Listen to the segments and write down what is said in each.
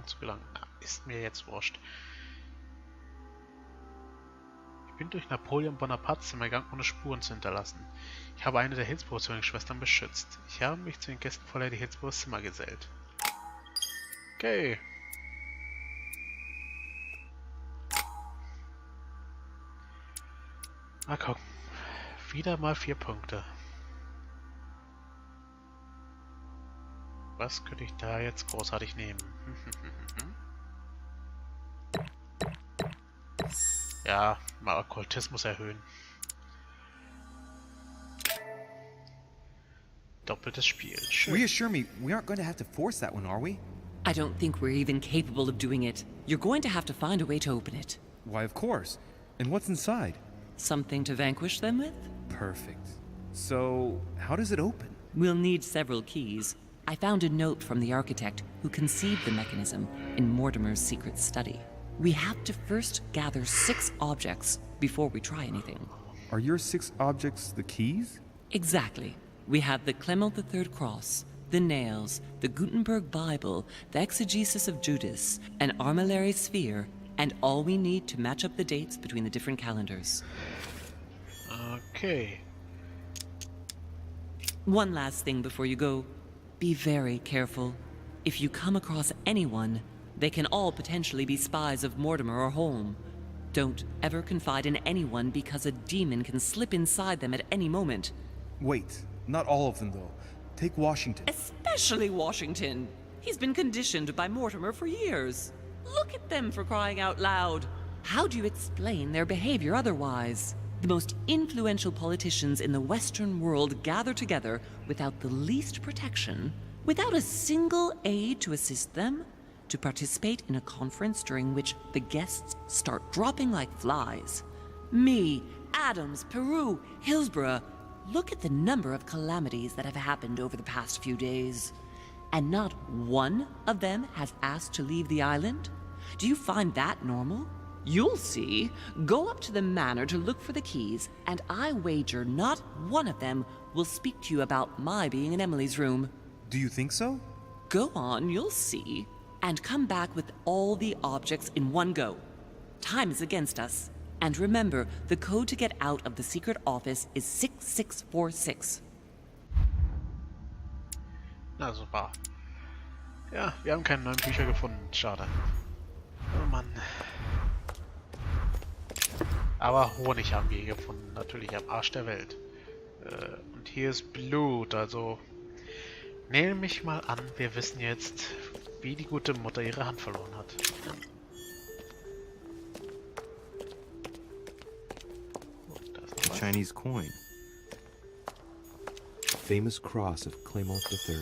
zu gelangen. Ist mir jetzt wurscht. Ich bin durch Napoleon Bonapartes Zimmer gegangen, ohne Spuren zu hinterlassen. Ich habe eine der Hillsborough Zwillingsschwestern beschützt. Ich habe mich zu den Gästen von Lady Hillsborough Zimmer gesellt. Okay. Mal gucken. Wieder mal 4 Punkte. Was könnte ich da jetzt großartig nehmen? Ja, mal Okkultismus erhöhen. Doppeltes Spiel. Schön. Reassure me, we aren't going to have to force that one, are we? I don't think we're even capable of doing it. You're going to have to find a way to open it. Why, of course. And what's inside? Something to vanquish them with? Perfect. So, how does it open? We'll need several keys. I found a note from the architect who conceived the mechanism in Mortimer's secret study. We have to first gather 6 objects before we try anything. Are your 6 objects the keys? Exactly. We have the Clement III cross, the nails, the Gutenberg Bible, the exegesis of Judas, an armillary sphere, and all we need to match up the dates between the different calendars. Okay. One last thing before you go. Be very careful. If you come across anyone, they can all potentially be spies of Mortimer or Holm. Don't ever confide in anyone because a demon can slip inside them at any moment. Wait, not all of them though. Take Washington. Especially Washington. He's been conditioned by Mortimer for years. Look at them, for crying out loud. How do you explain their behavior otherwise? The most influential politicians in the Western world gather together without the least protection, without a single aid to assist them, to participate in a conference during which the guests start dropping like flies. Me, Adams, Peru, Hillsborough. Look at the number of calamities that have happened over the past few days. And not one of them has asked to leave the island? Do you find that normal? You'll see. Go up to the manor to look for the keys, and I wager not one of them will speak to you about my being in Emily's room. Do you think so? Go on, you'll see. And come back with all the objects in one go. Time is against us. And remember, the code to get out of the secret office is 6646. Na super. Ja, wir haben keine neuen Bücher gefunden. Schade. Oh Mann. Aber Honig haben wir gefunden. Natürlich am Arsch der Welt. Und hier ist Blut. Also nehme ich mal an, wir wissen jetzt, wie die gute Mutter ihre Hand verloren hat. Chinese coin. Famous cross of Clement III.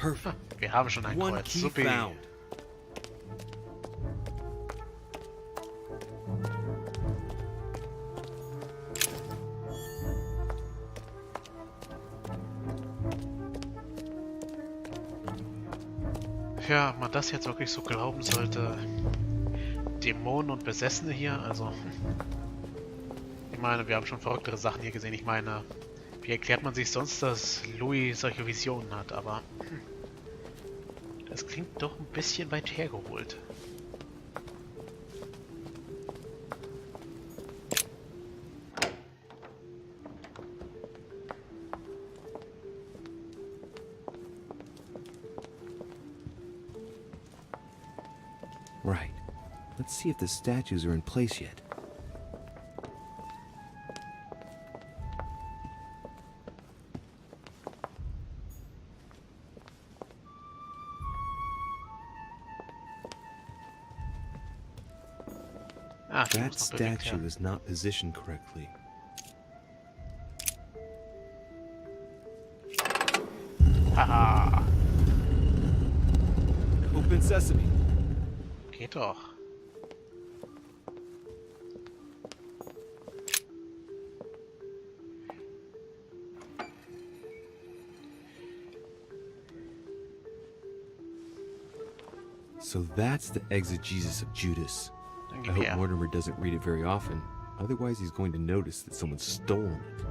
Perfect. Wir haben schon ein One Kreuz. key Super. found. Ja, ob man das jetzt wirklich so glauben sollte. Dämonen und Besessene hier, also. Ich meine, wir haben schon verrücktere Sachen hier gesehen. Ich meine, wie erklärt man sich sonst, dass Louis solche Visionen hat, aber. Das klingt doch ein bisschen weit hergeholt. Right. Let's see if the statues are in place yet. Ah, die That muss noch bewegt statue werden. is not positioned correctly. Haha, Open sesame. geht doch. So that's the exegesis of Judas. Dann I gib hope her. Mortimer doesn't read it very often. Otherwise he's going to notice that someone's stolen it.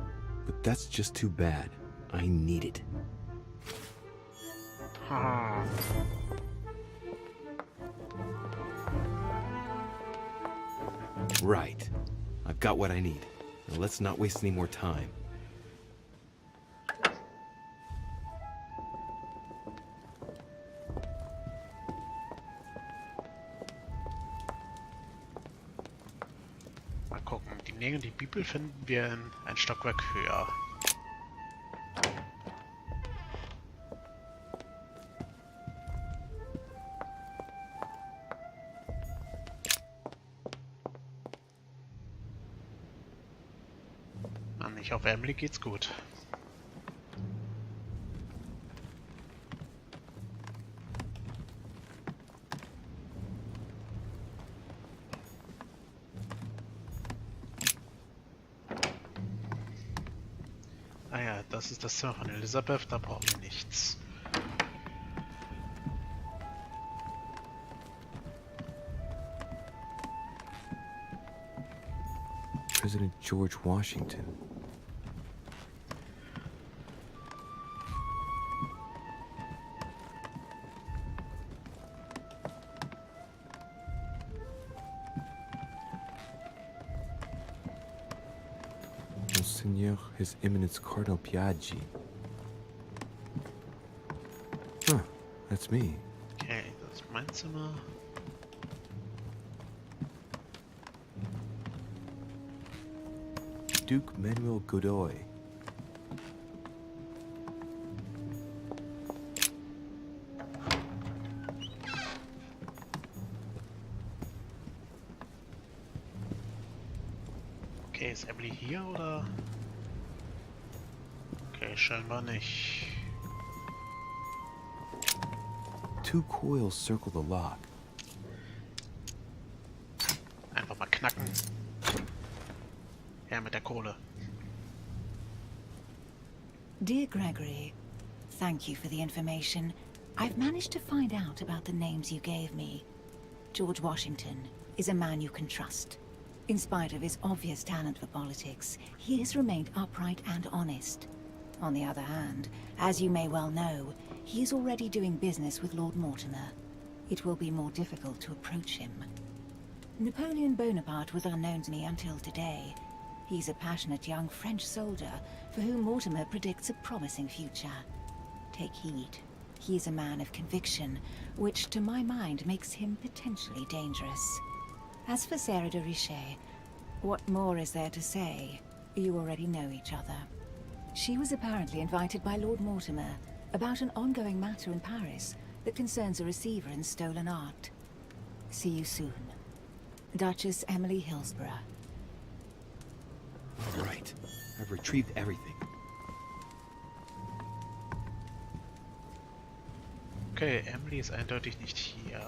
But that's just too bad. I need it. Right. I've got what I need. Now let's not waste any more time. Mal gucken. Die Nägel und die Bibel finden wir in ein Stockwerk höher. Mann, ich hoffe, Emily geht's gut. Ah ja, das ist das Zimmer von Elizabeth, da brauchen wir nichts. President George Washington. Monseigneur, His Eminence Cardinal Piaggi. Huh, that's me. Okay, das ist mein Zimmer. Duke Manuel Godoy. Okay, ist Emily hier oder? Okay, scheinbar nicht. Two coils circle the lock. Einfach mal knacken. Ja, mit der Kohle. Dear Gregory, thank you for the information. I've managed to find out about the names you gave me. George Washington is a man you can trust. In spite of his obvious talent for politics, he has remained upright and honest. On the other hand, as you may well know, he is already doing business with Lord Mortimer. It will be more difficult to approach him. Napoleon Bonaparte was unknown to me until today. He's a passionate young French soldier for whom Mortimer predicts a promising future. Take heed. He is a man of conviction, which to my mind makes him potentially dangerous. As for Sarah de Richet, what more is there to say? You already know each other. She was apparently invited by Lord Mortimer about an ongoing matter in Paris that concerns a receiver in stolen art. See you soon. Duchess Emily Hillsborough. Right. I've retrieved everything. Okay, Emily ist eindeutig nicht hier.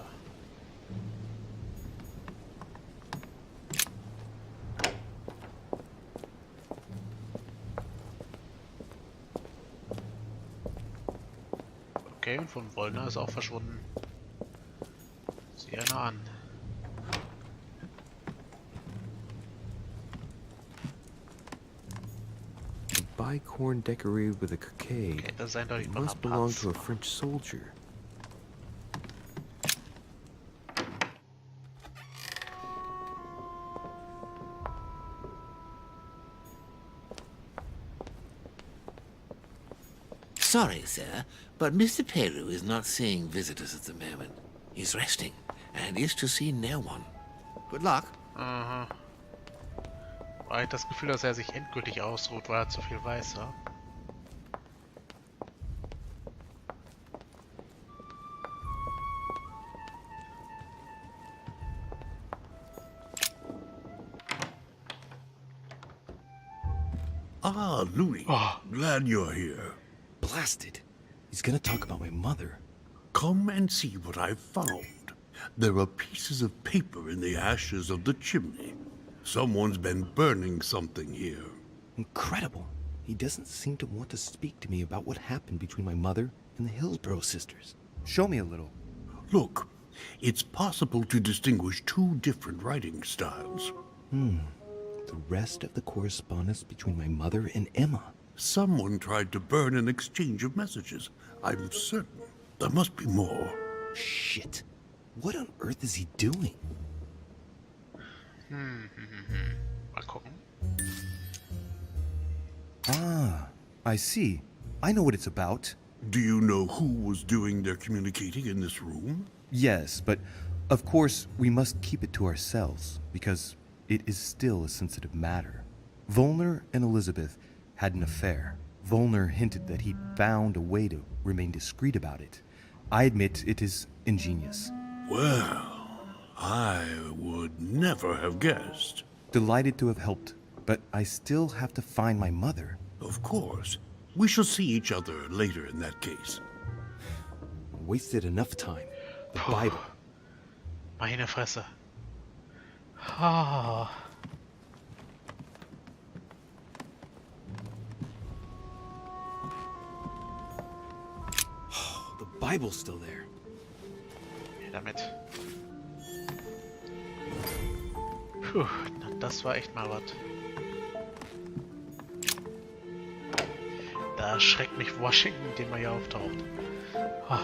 Okay, und von Wollner ist auch verschwunden. Sieh einer an. Bicorn decorated with a cockade. Okay, das ist eindeutig It noch must ein belong Platz. to a French soldier. Sorry, sir, but Mr. Peru is not seeing visitors at the moment. He's resting and is to see no one. Good luck. Aha. War ich das Gefühl, dass er sich endgültig ausruht, weil er zu viel weiß, ja? Ah, Louis. Oh. Glad you're here. Blasted. He's gonna talk about my mother. Come and see what I've found. There are pieces of paper in the ashes of the chimney. Someone's been burning something here. Incredible. He doesn't seem to want to speak to me about what happened between my mother and the Hillsborough sisters. Show me a little. Look, it's possible to distinguish two different writing styles. The rest of the correspondence between my mother and Emma. Someone tried to burn an exchange of messages. I'm certain. There must be more. Shit. What on earth is he doing? Mal gucken. Ah, I see. I know what it's about. Do you know who was doing their communicating in this room? Yes, but of course we must keep it to ourselves, because it is still a sensitive matter. Volner and Elizabeth had an affair. Volner hinted that he'd found a way to remain discreet about it. I admit it is ingenious. Well, I would never have guessed. Delighted to have helped, but I still have to find my mother. Of course. We shall see each other later in that case. Wasted enough time. The Bible. Meine Fresse. Ah. The Bible's still there. Her damit. Puh, na, das war echt mal was. Da erschreckt mich Washington, indem er hier auftaucht. Ah.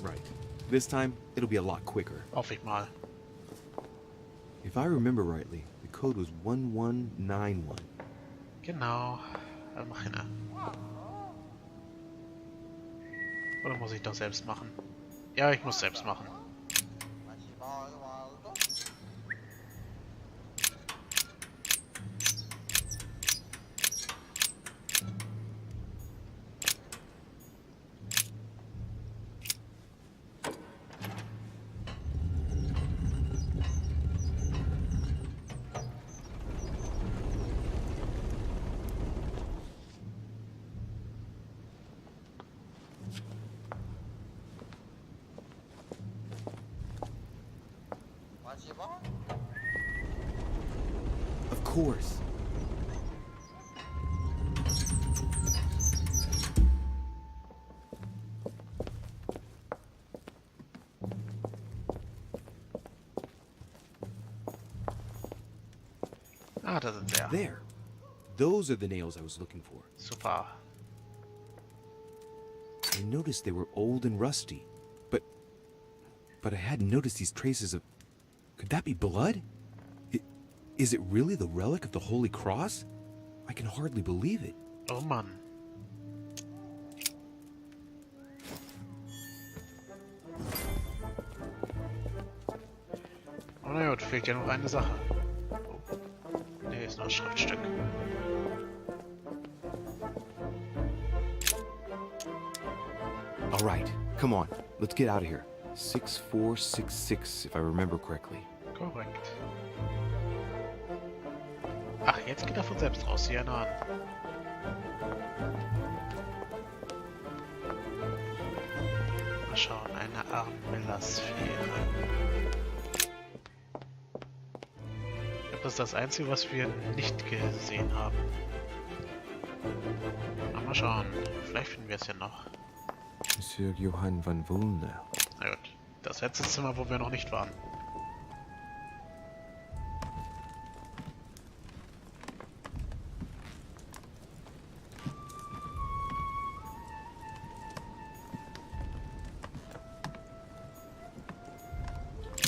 Right. This time, it'll be a lot quicker. Hoffe ich mal. If I remember rightly, the code was 1191. Genau. Mach hin. Oder muss ich doch selbst machen? Ja, ich muss selbst machen. Of course. Ah, da sind sie ja. There. Those are the nails I was looking for. Super. I noticed they were old and rusty, but I hadn't noticed these traces of... Could that be blood? Is it really the relic of the Holy Cross? I can hardly believe it. Oh Mann. Oh na gut, fehlt ja noch eine Sache. Oh. Nee, ist noch ein Schriftstück. All right, come on. Let's get out of here. 6466, if I remember correctly. Korrekt. Ach, jetzt geht er von selbst raus, hier nah an. Mal schauen, eine Armella-Sphäre. Ich glaube, das ist das Einzige, was wir nicht gesehen haben. Aber mal schauen, vielleicht finden wir es ja noch. Monsieur Johann van Vulner. Na gut, das letzte Zimmer, wo wir noch nicht waren.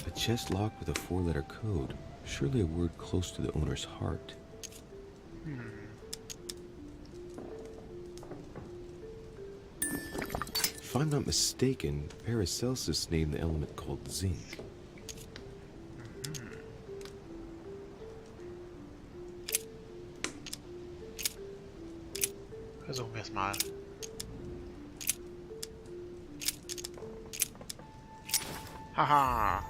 A chest locked with a four-letter code. Surely a word close to the owner's heart. If I'm not mistaken, Paracelsus named the element called zinc. Versuchen wir es mal. Haha!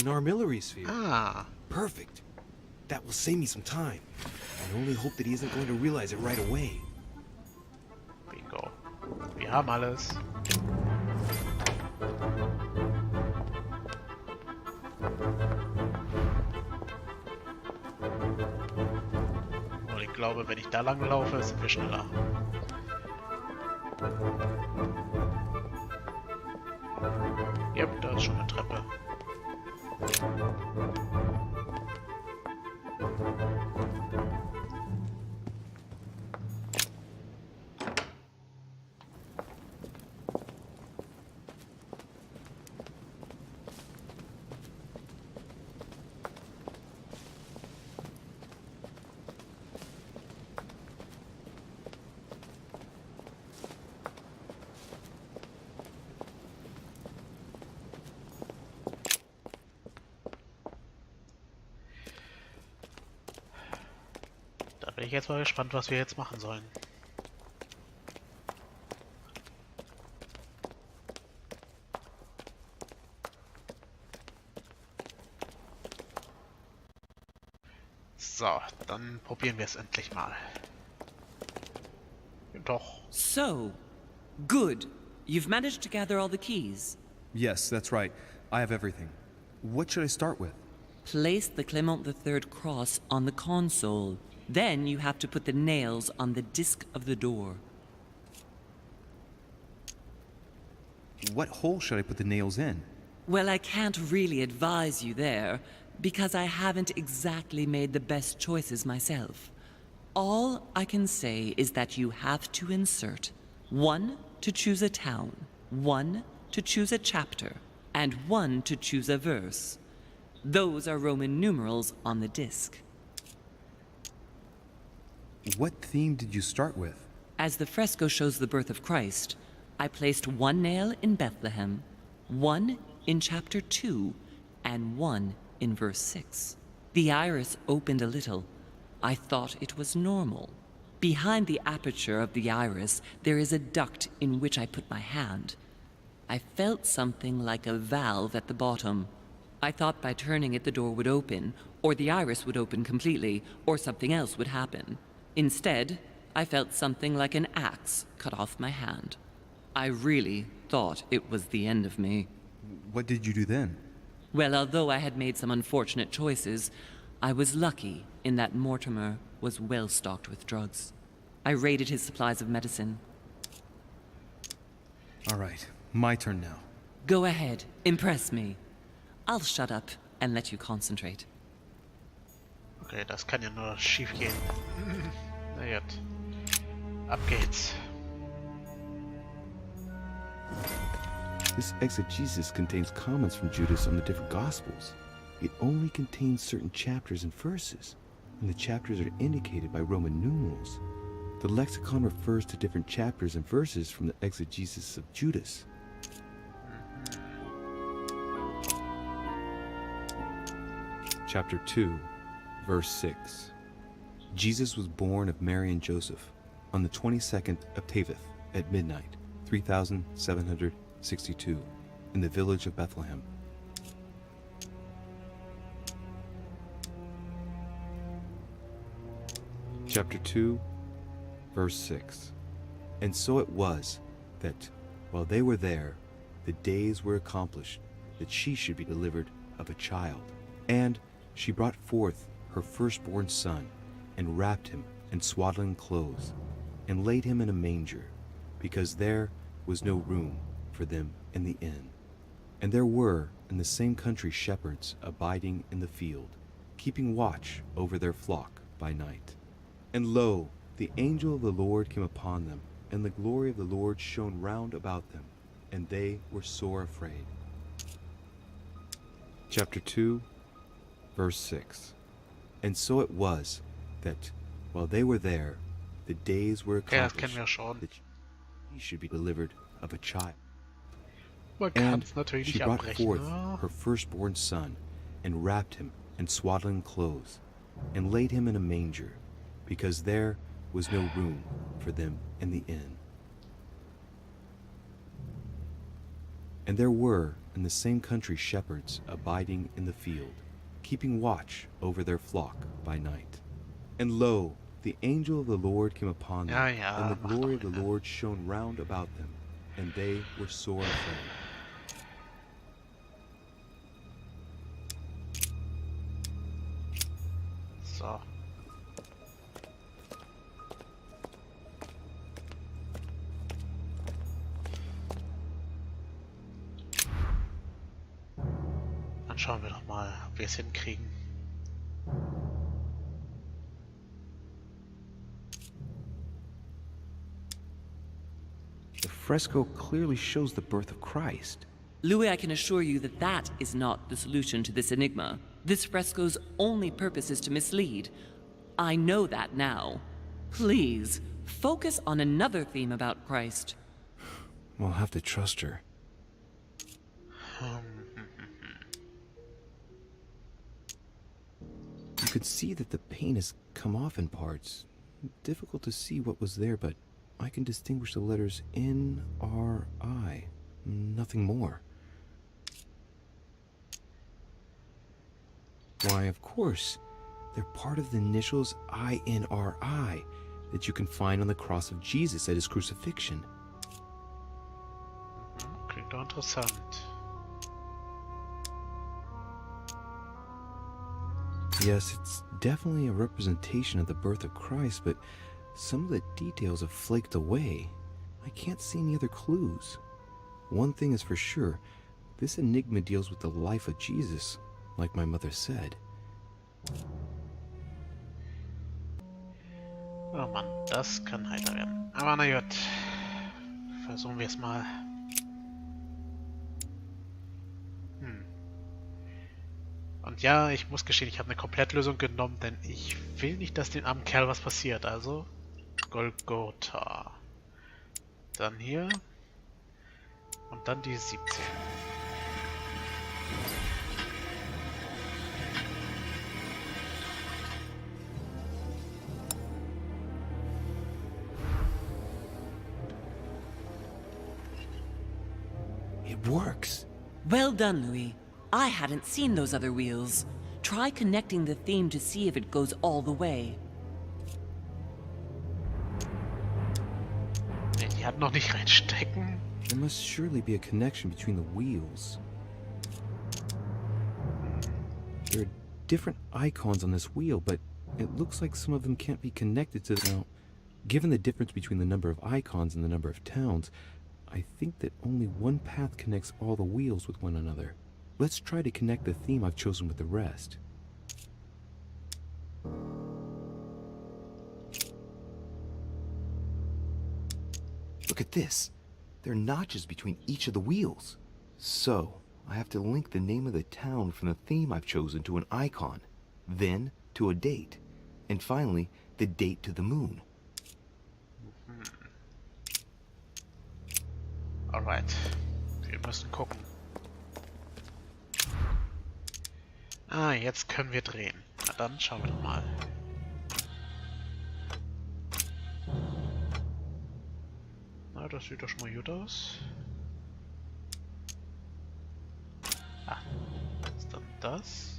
an armillary sphere. Ah, Perfect. That will save me some time. I only hope that he isn't going to realize it right away. bingo. Wir haben alles. Und ich glaube, wenn ich da lang laufe, sind wir schneller. Ja, da ist schon eine Treppe. Da bin ich jetzt mal gespannt, was wir jetzt machen sollen. So, dann probieren wir es endlich mal. Doch. So, good. You've managed to gather all the keys. Yes, that's right. I have everything. What should I start with? Place the Clement III cross on the console. Then you have to put the nails on the disc of the door. What hole should I put the nails in? Well, I can't really advise you there, because I haven't exactly made the best choices myself. All I can say is that you have to insert 1 to choose a town, 1 to choose a chapter, and 1 to choose a verse. Those are Roman numerals on the disc. What theme did you start with? As the fresco shows the birth of Christ, I placed 1 nail in Bethlehem, 1 in chapter 2, and 1 in verse 6. The iris opened a little. I thought it was normal. Behind the aperture of the iris, there is a duct in which I put my hand. I felt something like a valve at the bottom. I thought by turning it the door would open, or the iris would open completely, or something else would happen. Instead, I felt something like an axe cut off my hand. I really thought it was the end of me. What did you do then? Well, although I had made some unfortunate choices, I was lucky in that Mortimer was well stocked with drugs. I raided his supplies of medicine. All right, my turn now. Go ahead, impress me. I'll shut up and let you concentrate. Okay, das kann ja nur schief gehen. Na gut. Ab geht's. This exegesis contains comments from Judas on the different Gospels. It only contains certain chapters and verses, and the chapters are indicated by Roman numerals. The lexicon refers to different chapters and verses from the exegesis of Judas. Chapter 2, verse 6. Jesus was born of Mary and Joseph on the 22nd of Teveth at midnight, 3762, in the village of Bethlehem. Chapter 2, verse 6. And so it was that, while they were there, the days were accomplished that she should be delivered of a child. And she brought forth her firstborn son, and wrapped him in swaddling clothes, and laid him in a manger, because there was no room for them in the inn. And there were in the same country shepherds abiding in the field, keeping watch over their flock by night. And lo, the angel of the Lord came upon them, and the glory of the Lord shone round about them, and they were sore afraid. Chapter 2, verse 6. And so it was that, while they were there, the days were Okay, das kennen accomplished wir schon. that he should be delivered of a child. Man kann And es natürlich she nicht brought abbrechen. forth Ne? her firstborn son, and wrapped him in swaddling clothes, and laid him in a manger, because there was no room for them in the inn. And there were in the same country shepherds abiding in the field, keeping watch over their flock by night. And lo, the angel of the Lord came upon them, Ja, ja, and the mach glory doch of the Ende. Lord shone round about them, and they were sore afraid. So. Dann schauen wir doch mal, ob wir es hinkriegen. The fresco clearly shows the birth of Christ. Louis, I can assure you that that is not the solution to this enigma. This fresco's only purpose is to mislead. I know that now. Please, focus on another theme about Christ. We'll have to trust her. You could see that the paint has come off in parts. Difficult to see what was there, but I can distinguish the letters N, R, I. Nothing more. Why, of course. They're part of the initials INRI that you can find on the cross of Jesus at his crucifixion. Klingt doch interessant. Yes, it's definitely a representation of the birth of Christ, but some of the details have flaked away. I can't see any other clues. One thing is for sure, this enigma deals with the life of Jesus, like my mother said. Oh Mann, das kann heiter werden. Aber na gut. Versuchen wir es mal. Und ja, ich muss gestehen, ich habe eine Komplettlösung genommen, denn ich will nicht, dass dem armen Kerl was passiert. Also, Golgotha. Dann hier. Und dann die 17. It works. Well done, Louis. I hadn't seen those other wheels. Try connecting the theme to see if it goes all the way. Nee, die hat noch nicht reinstecken. There must surely be a connection between the wheels. There are different icons on this wheel, but it looks like some of them can't be connected to... Now, given the difference between the number of icons and the number of towns, I think that only one path connects all the wheels with one another. Let's try to connect the theme I've chosen with the rest. Look at this. There are notches between each of the wheels. So, I have to link the name of the town from the theme I've chosen to an icon, then to a date, and finally, the date to the moon. Alright. Wir müssen gucken. Ah, jetzt können wir drehen. Na dann schauen wir doch mal. Na, das sieht doch schon mal gut aus. Ah, was ist dann das?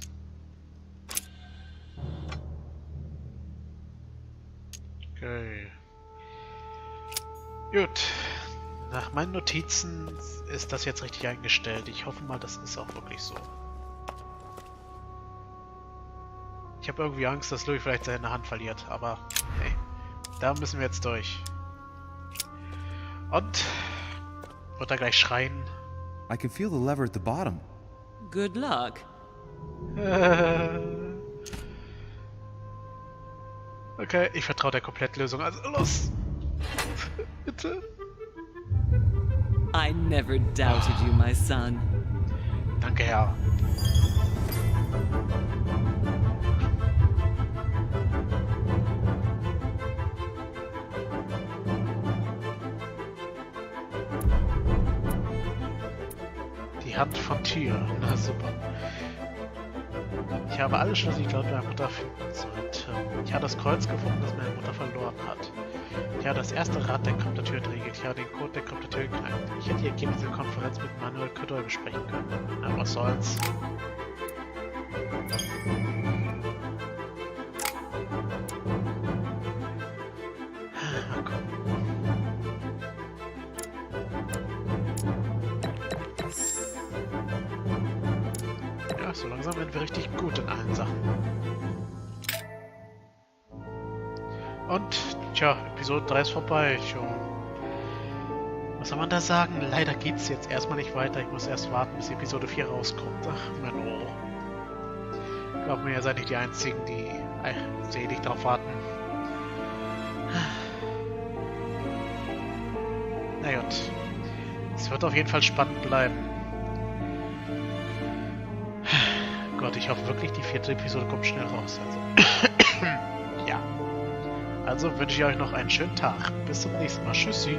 Okay. Gut. Nach meinen Notizen ist das jetzt richtig eingestellt. Ich hoffe mal, das ist auch wirklich so. Ich habe irgendwie Angst, dass Louis vielleicht seine Hand verliert, aber hey, da müssen wir jetzt durch. Und wird er gleich schreien? I can feel the lever at the bottom. Good luck. Okay, ich vertraue der Komplettlösung. Also los! Bitte? I never doubted you, my son. Danke, Herr. Die Hand von Teil. Na super. Ich habe alles Schlüssel, ich glaube, meine Mutter finden sollte. Ich habe das Kreuz gefunden, das meine Mutter verloren hat. Ja, das erste Rad der Kryptotür regelt. Ja, den Code der Kryptotür knackt. Ich hätte die Ergebnisse der Konferenz mit Manuel Ködol besprechen können. Na, was soll's. Mal gucken. Ja, so langsam werden wir richtig gut in allen Sachen. Und, tja, Episode 3 ist vorbei. Was soll man da sagen? Leider geht's jetzt erstmal nicht weiter. Ich muss erst warten, bis Episode 4 rauskommt. Ach, Mann, oh. Glaubt mir, ihr seid nicht die Einzigen, die selig darauf warten. Na gut. Es wird auf jeden Fall spannend bleiben. Gott, ich hoffe wirklich, die 4. Episode kommt schnell raus. Also. Ja. Also wünsche ich euch noch einen schönen Tag. Bis zum nächsten Mal. Tschüssi.